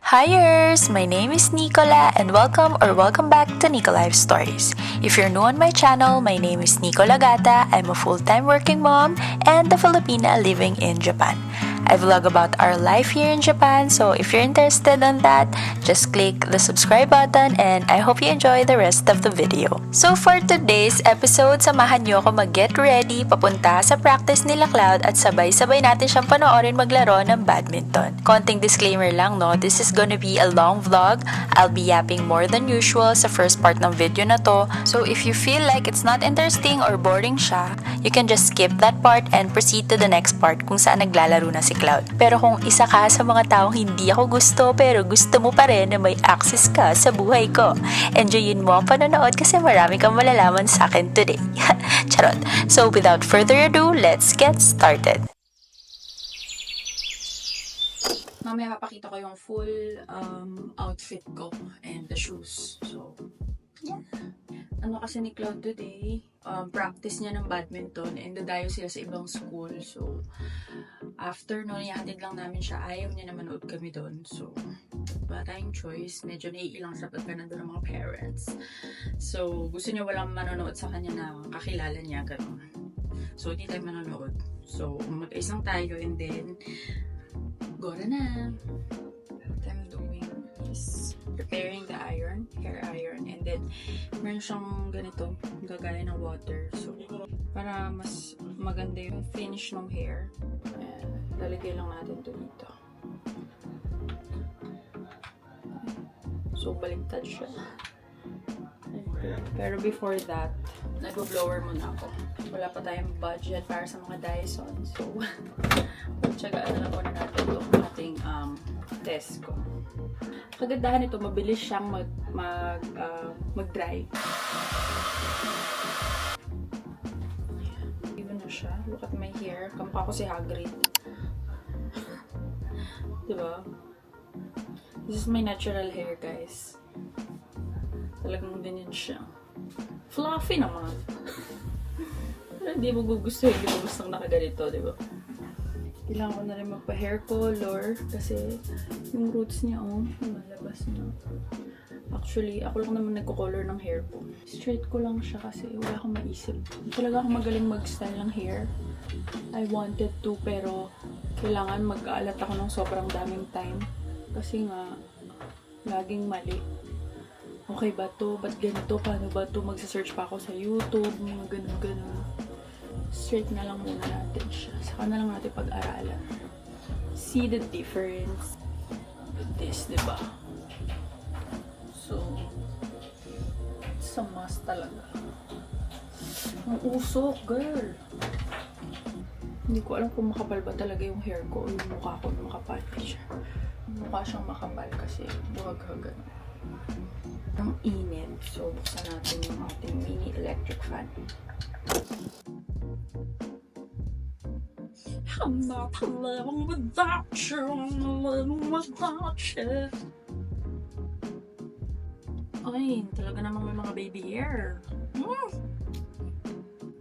Hiers! My name is Nicola and welcome back to Nico Life Stories. If you're new on my channel, my name is Nicola Gata. I'm a full-time working mom and a Filipina living in Japan. I vlog about our life here in Japan, so if you're interested in that, just click the subscribe button and I hope you enjoy the rest of the video. So for today's episode, samahan niyo ako mag-get ready papunta sa practice nila Cloud at sabay-sabay natin siyang panoorin maglaro ng badminton. Konting disclaimer lang, no? This is gonna be a long vlog. I'll be yapping more than usual sa first part ng video na to. So if you feel like it's not interesting or boring siya, you can just skip that part and proceed to the next part kung saan naglalaro na si Cloud. Pero kung isa ka sa mga taong hindi ako gusto pero gusto mo pa rin na may access ka sa buhay ko, enjoyin mo ang panonood kasi marami kang malalaman sa akin today. Charot. So without further ado, let's get started. Mamaya papakita ko yung full outfit ko and the shoes. So, yeah. Ano kasi ni Cloud today, practice niya ng badminton and dadayo sila sa ibang school. So, after noon, ihatid lang namin siya. Ayaw niya na manood kami doon. So, wala tayong choice. Medyo naiilang sa pagka nandun ng mga parents. So, gusto niya walang manonood sa kanya na kakilala niya. Ganun. So, hindi tayo manonood. So, mag-ayos lang tayo and then, go na. What I'm doing is preparing the iron, hair iron, and then meron siyang ganito, gagaya ng water. So, para mas maganda yung finish ng hair, lalagay lang natin ito dito. So, baliktad siya. Pero before that, nag-blower muna ako. Wala pa tayong budget para sa mga Dyson. So, tsagaan na lang muna natin itong ating Tesco. Kagandahan nito, mabilis siyang mag-dry. Even na siya. Look at my hair. Kamukha ko si Hagrid. Diba? This is my natural hair, guys. Talagang ganyan siya. Fluffy naman. Pero hindi mo gugustuhin. Hindi mo gustong nakaganito, diba? Kailangan ko na rin magpa-hair color kasi yung roots niya, lumalabas na. Actually, ako lang naman nagko-color ng hair ko. Straight ko lang siya kasi wala akong maisip. Talaga akong magaling mag-style ng hair. I wanted to, pero kailangan mag-aalat ako ng sobrang daming time. Kasi nga, laging mali. Okay ba to? Ba't ganito? Paano ba to? Magsa-search pa ako sa YouTube, mga ganun-ganun. Straight na lang muna natin siya. Saka na lang natin pag-aralan. See the difference with this, diba? So, it's a must talaga. Ang usok, girl! Hindi ko alam kung makapal ba talaga yung hair ko o yung mukha ko na makapal siya. Mukha siyang makapal kasi buhag-hagan. Ang init. So, buksan natin yung ating mini electric fan. I'm not living without you, I'm living without you. Ay, talaga namang may mga baby hair.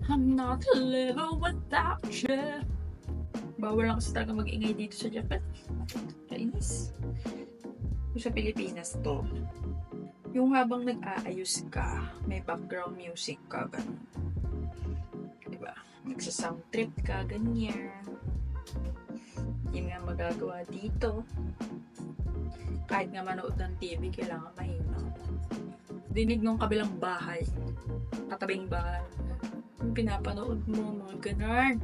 I'm not living without you. Bawal lang kasi talaga mag-ingay dito sa Japan. Kainis. Kung sa Pilipinas to, yung habang nag-aayos ka, may background music ka, ganun. Diba? Magsa-sound trip ka, ganyan. Hindi nga magagawa dito. Kahit nga manood ng TV, kailangan mahina. Dinig ng kabilang bahay, katabing bahay, yung pinapanood mo, mga ganun.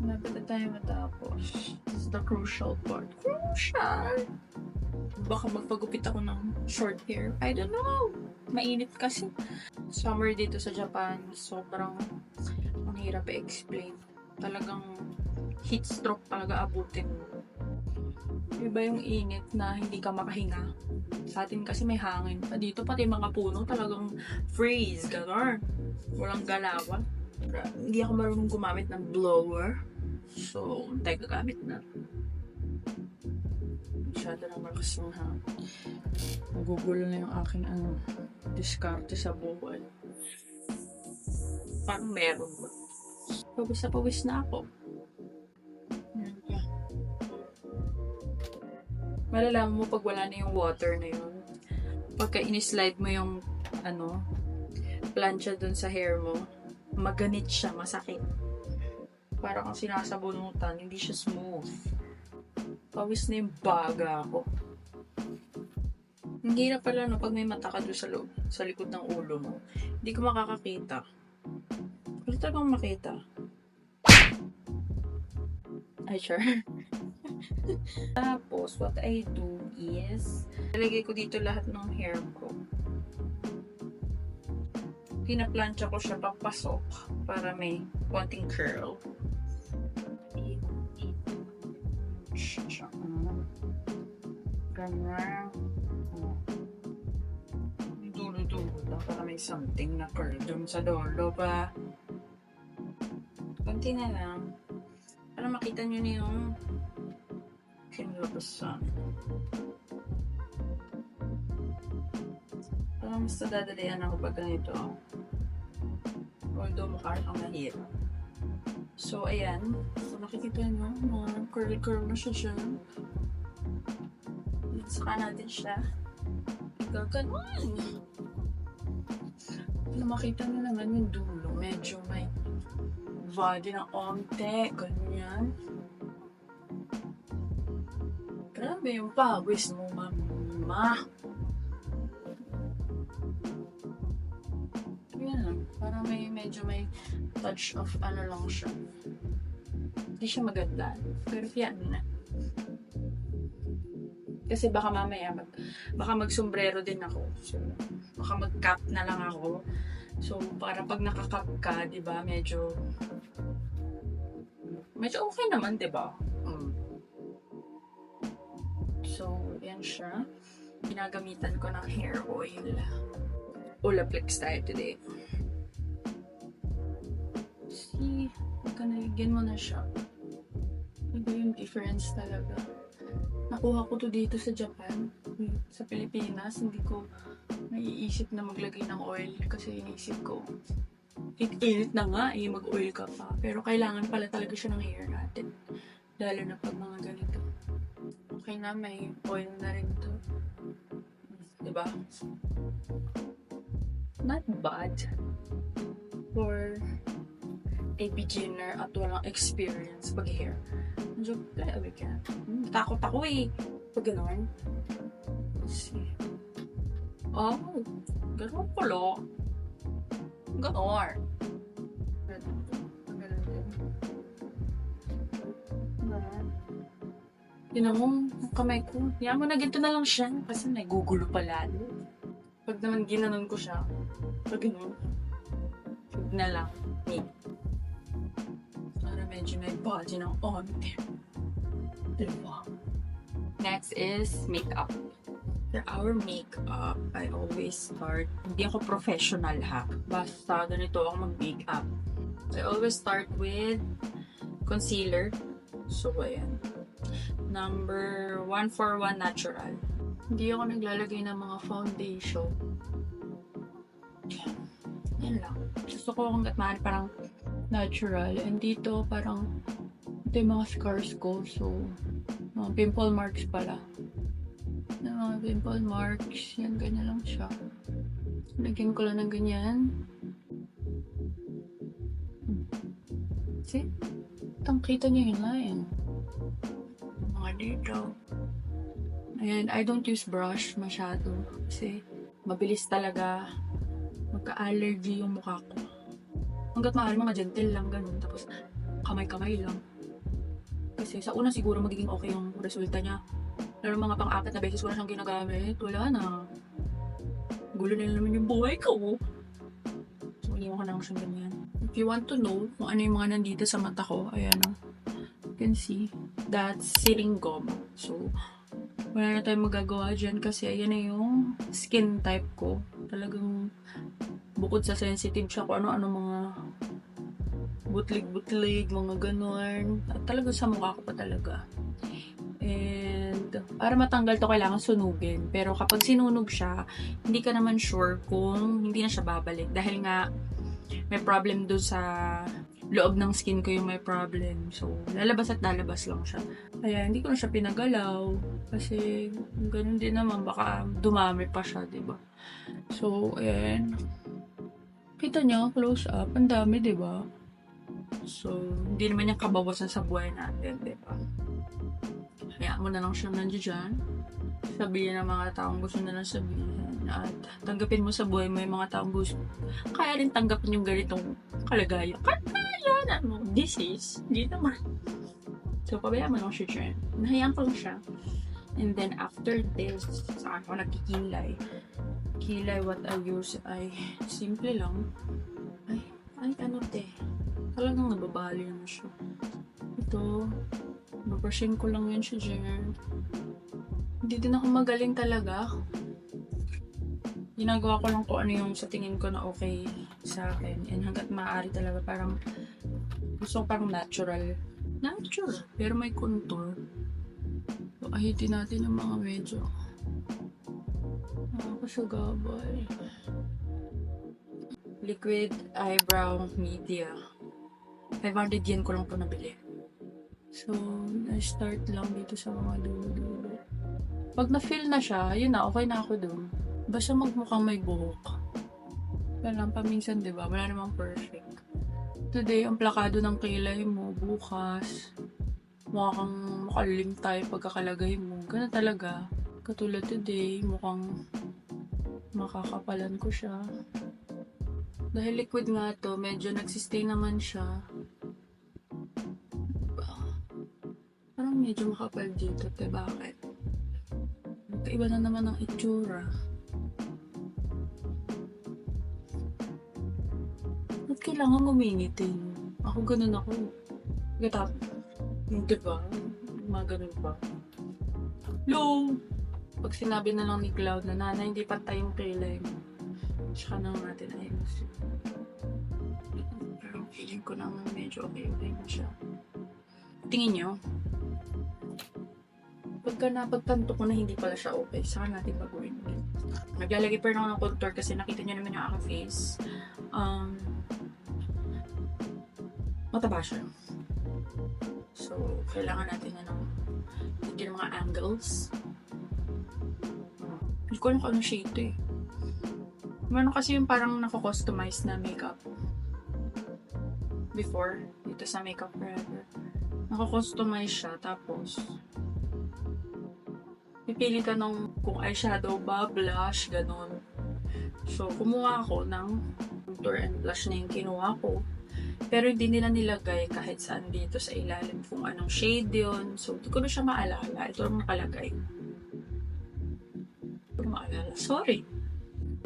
Malapit na tayo matapos. This is the crucial part. Crucial! Baka magpagupit ako ng short hair. I don't know. Mainit kasi. Summer dito sa Japan, sobrang ang hirap i-explain. Talagang heat stroke talaga abutin mo. Iba yung init na hindi ka makahinga. Sa atin kasi may hangin pa. Dito pati mga puno talagang freeze. Gano'n. Walang galawan. Hindi ako marunong gumamit ng blower. So, tayo gagamit na. Masyado na malakas yung hangin. Magugulo na yung aking diskarte sa buwan. Parang meron ba? Pawis na pawis na ako. Malalaman mo pag wala na yung water na yun. Pagka in-slide mo yung, plancha dun sa hair mo, maganit siya, masakit. Parang kang sinasabunutan, hindi siya smooth. Pawis na yung baga ako. Ang hirap pala, no, pag may mata ka doon sa loob, sa likod ng ulo mo. Hindi ko makakakita. Wala talagang makita. Ay, sure. Tapos, what I do is, nalagay ko dito lahat ng hair ko. Pinaplansya ko siya papasok para may konting curl. Ganyan. Dulo-dulo lang para may something na curl dun sa dulo ba. Konti na lang. Para makita nyo na yung kinlabasan. Parang mas nadadalian ako pag ganito. Although mukha kang mahirap. So, ayan. So, nakikita nyo, mga curl-curl na siya. Saka natin siya. Gaganon. Makita nyo naman yung dulo. Medyo may body ng onte. Ganyan. Grabe yung pawis mo, mama. Yan lang. Parang medyo may touch of ano lang siya. Hindi siya maganda. Pero yan na. Kasi baka mamaya, baka mag-sombrero din ako. So, baka mag-cap na lang ako. So, para pag naka-cap ka, di ba, medyo okay naman, di ba? So, yan siya. Ginagamitan ko ng hair oil. Olaplex tayo today. See, pagka-naligyan mo na siya. Iba yung difference talaga. Nakuha ko to dito sa Japan. Sa Pilipinas, hindi ko naiisip na maglagay ng oil kasi iniisip ko, init na nga mag-oil ka pa. Pero kailangan pala talaga siya ng hair natin. Lalo na pag mga ganito. Okay na, may oil na rin to. Diba? Not bad for a beginner at walang experience pag-hair. Medyo play ka. Takot ako eh. Pag gano'n. Let's see. Oh, gano'n pala. Gano'n. Tinan mo, ang kamay ko. Yan mo na, ganito na lang siya. Kasi nagugulo pa lalo. Pag naman ginanon ko siya, pag gano'n, huwag na lang. Para medyo may body ng onte. Diba? Next is makeup. For our makeup, I always start, hindi ako professional ha. Basta ganito ako mag-makeup. I always start with concealer. So, ayan. Number 141 Natural. Hindi ako naglalagay ng mga foundation. Yan lang. Gusto ko hanggat mahal parang natural. And dito parang ito yung mga scars ko. So, mga pimple marks pala. Yung mga pimple marks. Yan, ganyan lang siya. Lagyan ko lang ng ganyan. See? Kita niyo yung line. Mga dito. Ayan, I don't use brush masyado. Kasi mabilis talaga magka-allergy yung mukha ko. Hanggat maaari mga gentle lang, ganun. Tapos, kamay-kamay lang. Kasi sa una siguro magiging okay yung resulta niya. Pero mga pang-apat na beses ko na siyang ginagamit, wala na. Gulo na naman yung buhay ko. So, iniwan ko na lang siyang ganyan. If you want to know kung ano yung mga nandito sa mata ko, ayan o. You can see, that's sitting gum. So, wala na tayong magagawa dyan kasi ayan na yung skin type ko. Talagang bukod sa sensitive siya kung ano-ano mga butlig-butlig, mga ganon. At talagang sa mukha ko pa talaga. And para matanggal to kailangan sunugin. Pero kapag sinunog siya, hindi ka naman sure kung hindi na siya babalik. Dahil nga may problem doon sa loob ng skin ko yung may problem. So, lalabas at lalabas lang siya. Kaya, hindi ko na siya pinagalaw. Kasi, ganun din naman, baka dumami pa siya, diba? So, ayan. Kita niyo, close up. Ang dami, diba? So, hindi naman yung kabawasan sa buhay natin, diba? Hayaan mo na lang siya nandiyan dyan. Sabihin ng mga taong gusto na lang sabihin. At tanggapin mo sa buhay mo yung mga taong gusto. Kaya rin tanggapin yung ganitong kalagayan. Kaya ano, disease. Hindi naman. So, pabayaan mo lang siya dyan. Nahayaan ko lang siya. And then, after this, saan ako nagkikilay. Kilay, what I use ay simple lang. Ay, ano te. Talagang nababali naman siya. Ito, babrushing ko lang yun siya dyan. Hindi din ako magaling talaga. Ginagawa ko lang kung ano yung sa tingin ko na okay sa akin. And hanggat maaari talaga parang gusto ko parang natural. Natural. Pero may contour. So, ahitin natin yung mga medyo. Nakakasagabay. Liquid eyebrow media. 500 yen ko lang po nabili. So, na-start lang dito sa mga dulo-dulo. Pag na-feel na siya, yun na, okay na ako dun. Basta magmukhang may buhok. Kaya lang, paminsan, diba? Wala namang perfect. Today, ang plakado ng kilay mo, bukas, mukhang makalim tayo pagkakalagay mo. Ganun talaga. Katulad today, mukhang makakapalan ko siya. Dahil liquid nga to, medyo nagsistay naman siya. Parang medyo makapal dito, te bakit? Magkaiba na naman ang itsura. Ba't kailangan gumingitin? Ako ganun ako. Gatap. Diba? Mga ganun pa. Hello! Pag sinabi na lang ni Cloud na nana, hindi patay yung kilay mo. Tsaka na natin ayos. Pero feeling ko naman medyo okay na siya. Tingin nyo? Pagka napagtanto ko na hindi pala siya okay, saka natin baguhin ulit. Naglalagay pa rin ako ng contour kasi nakita nyo naman yung aking face. Mataba siya. So, kailangan natin na ng mga angles. Hindi ko alam kung anong shade eh. Meron kasi yung parang nako-customize na makeup. Before, dito sa Makeup Forever. Nako-customize siya, tapos pipili ka ng kung eyeshadow ba, blush, ganun. So, kumuha ako ng contour and blush na yung kinuha ko. Pero hindi nila nilagay kahit saan dito sa ilalim kung anong shade yun. So, hindi ko na siya maalala. Ito ang nakalagay. Hindi ko maalala. Sorry.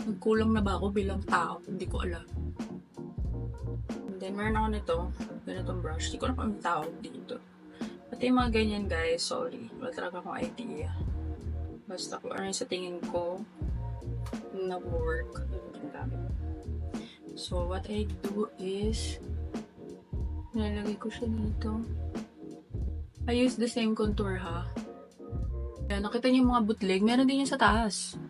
Nagkulang na ba ako bilang tao? Hindi ko alam. And then, meron ako nito. Ganitong brush. Hindi ko na kung tawag dito. Pati yung mga ganyan, guys. Sorry. Wala talaga akong idea. Basta kung ano yung sa tingin ko na-work. So, what I do is nilalagay ko siya dito. I use the same contour, ha? Kaya nakita niyo yung mga bootleg, meron din yun sa taas.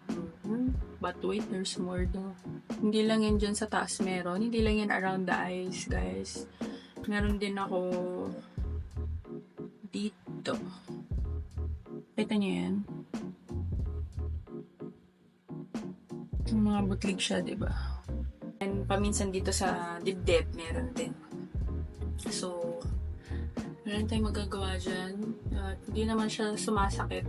But wait, there's more though. Hindi lang yan dyan sa taas meron. Hindi lang yan around the eyes, guys. Meron din ako dito. Kita niyo yan? Yung mga bootleg siya, diba? And paminsan dito sa dibdib, meron din. So, meron tayong magagawa dyan. At hindi naman siya sumasakit.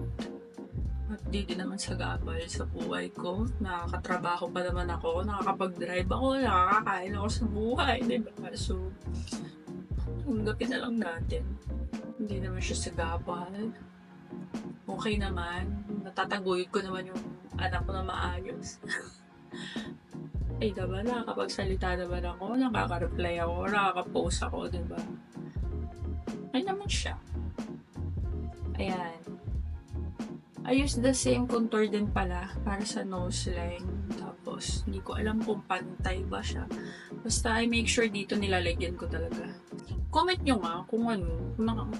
At hindi din naman sagabal sa buhay ko. Nakakatrabaho pa naman ako. Nakakapag-drive ako. Nakakakain ako sa buhay. Diba? So, tanggapin na lang natin. Hindi naman siya sagabal. Okay naman. Natataguyod ko naman yung anak ko na maayos. Eh, diba? Nakakapagsalita naman ako. Nakaka-reply ako. Nakaka-post ako, diba? Ay naman siya. Ayan. I use the same contour din pala para sa nose line. Tapos, hindi ko alam kung pantay ba siya. Basta I make sure dito nilalagyan ko talaga. Comment nyo nga kung ano. Kung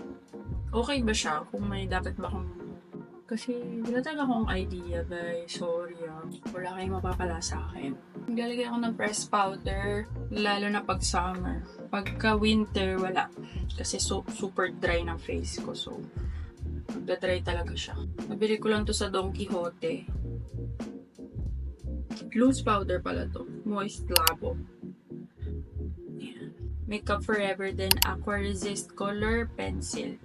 okay ba siya? Kung may dapat ba akong Kasi wala talaga akong idea, guys. Sorry wala kayong mapapala sa akin. Naglalagay ako ng pressed powder, lalo na pag summer. Pagka winter, wala. Kasi super dry ng face ko. So, magda-dry talaga siya. Nabili ko lang to sa Don Quixote. Loose powder pala to. Moist Labo. Ayan. Makeup Forever din Aqua Resist Color Pencil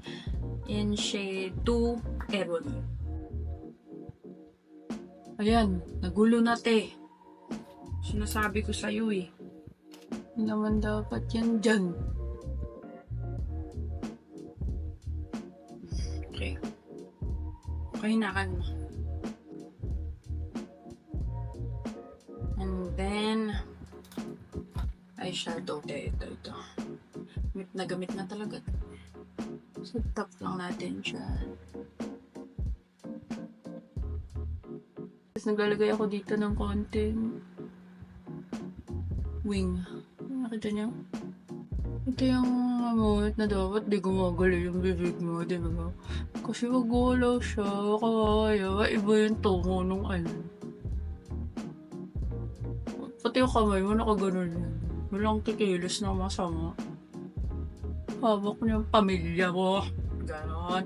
in shade 2 Ebony. Ayan, nagulo na te. Sinasabi ko sa'yo eh. Hindi naman dapat yan dyan. Okay. Okay na kalma. And then, eyeshadow. Ito. Gamit na talaga. So, top lang natin siya. Tapos naglalagay ako dito ng konting wing. Nakita niyo? Ito yung moment na dapat di gumagalaw yung bibig mo, di ba? Kasi magulaw siya, kaya iba yung tungo nung ano. Pati yung kamay mo nakaganon yan. Walang kikilos na masama. Hawak niyo yung pamilya mo. Ganon.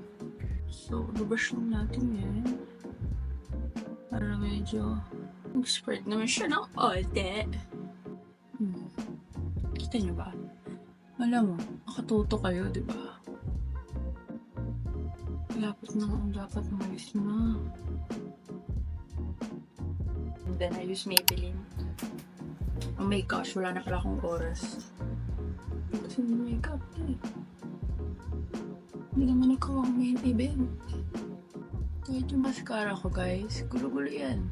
So, lubash lang natin yan. Para medyo spread naman siya ng olte. Kita niyo ba? Alam mo, nakatuto kayo, di ba? Dapat malis na. And then I use Maybelline. Oh my gosh, wala na pala akong oras. Kasi makeup eh. Hindi naman ikaw ang main event. Kahit yung mascara ko, guys, gulo-gulo yan.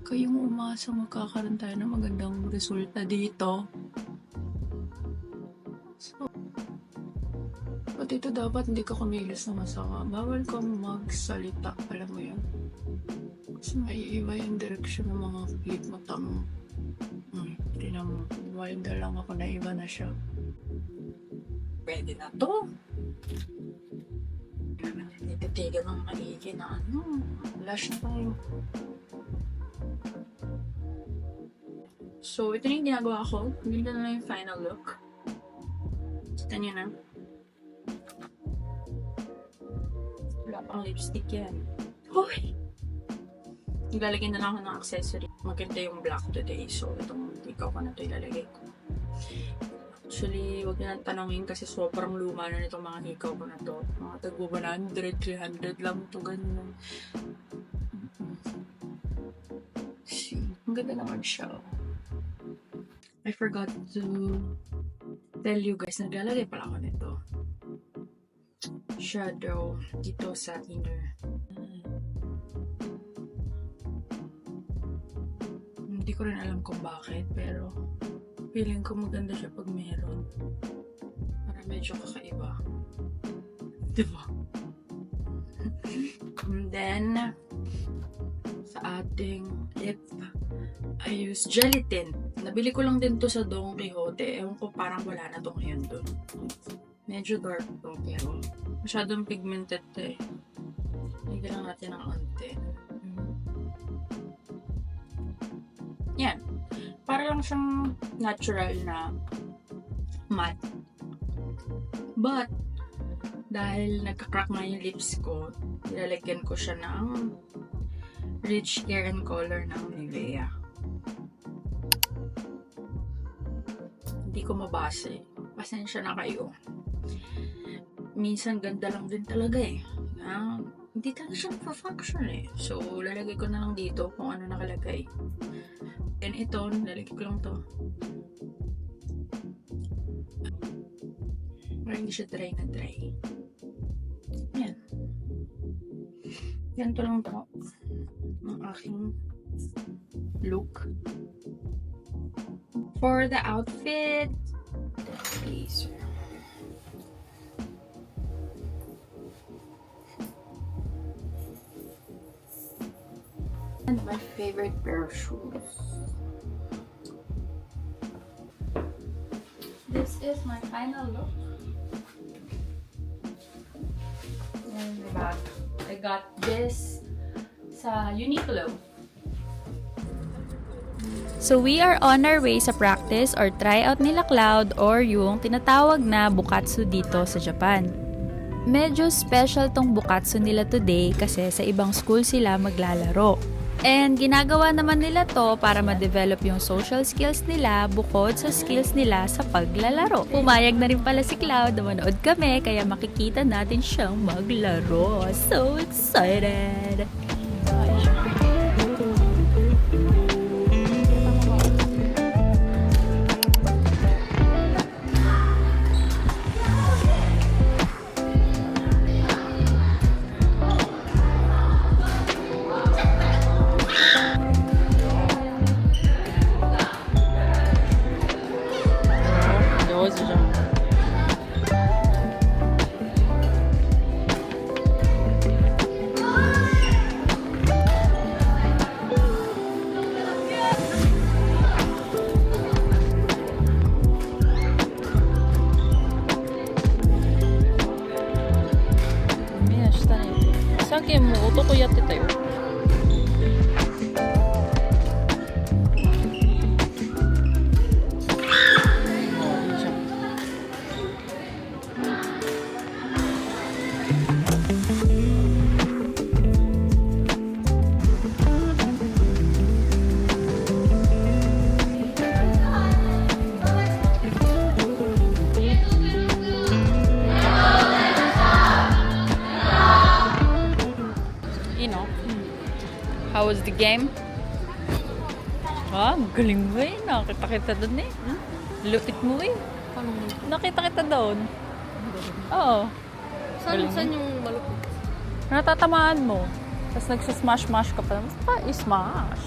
Kayong umasa magkakaroon tayo ng magandang resulta dito. So, pati ito dapat hindi ka kumilos na masama. Bawal kang magsalita, alam mo yan. Kasi maiiba yung direksyon ng mga clip mata mo. Tinan mo, wild lang ako na iba na siya. Pwede na to. Titigan ng maigi na blush na tayo. So, ito na yung ginagawa ko. Hindi na lang yung final look. Kita niyo na. Wala pang lipstick yan. Hoy! Ilalagay na lang ako ng accessory. Maganda yung black today. So, itong ikaw ko na ito ilalagay ko. Actually, huwag na tanongin kasi sobrang luma na nitong mga hikaw ko na to. Mga tagbo 100, 300 lang ito, ganyan. See, ang ganda naman siya. I forgot to tell you guys, naglalagay pala ako nito. Shadow dito sa inner. Hindi ko rin alam kung bakit, pero feeling ko maganda siya pag meron. Para medyo kakaiba. Diba? And then, sa ating lip, I use gelatin. Nabili ko lang din to sa Don Quixote. Ewan ko, parang wala na to ngayon doon. Medyo dark to, pero masyadong pigmented to eh. Lagyan lang natin ng konti. Yan. Para lang siyang natural na matte. But, dahil nagka-crack na yung lips ko, nilalagyan ko siya ng Rich Care and Color ng Nivea. Hindi ko mabase. Pasensya na kayo. Minsan ganda lang din talaga eh. Hindi talaga siya perfection eh. So, lalagay ko na lang dito kung ano nakalagay. Then ito, lalagay ko lang to. Para hindi siya dry na dry. Yan. Ganito lang to. Ang aking look. For the outfit, blazer. And my favorite pair of shoes. This is my final look. And the bag. I got this sa Uniqlo. So we are on our way sa practice or tryout nila Cloud or yung tinatawag na Bukatsu dito sa Japan. Medyo special tong Bukatsu nila today kasi sa ibang school sila maglalaro. And ginagawa naman nila to para ma-develop yung social skills nila bukod sa skills nila sa paglalaro. Pumayag na rin pala si Cloud na manood kami kaya makikita natin siyang maglaro. So excited! How was the game? Ah, galing mo eh. Nakita kita doon eh. Lupit mo eh. Nakita kita doon. Oo. Saan yung malupit? Natatamaan mo. Tapos nagsasmash-mash ka pa. Basta i-smash.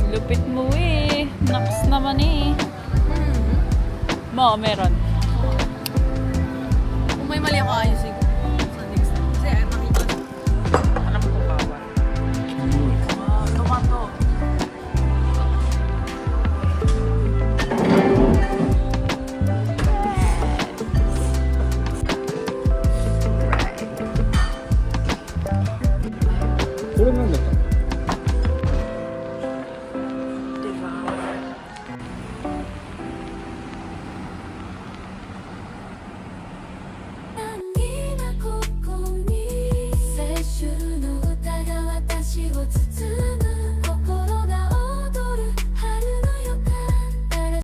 Lupit mo eh. Naks naman eh. Meron. Kung may mali ako, ayusin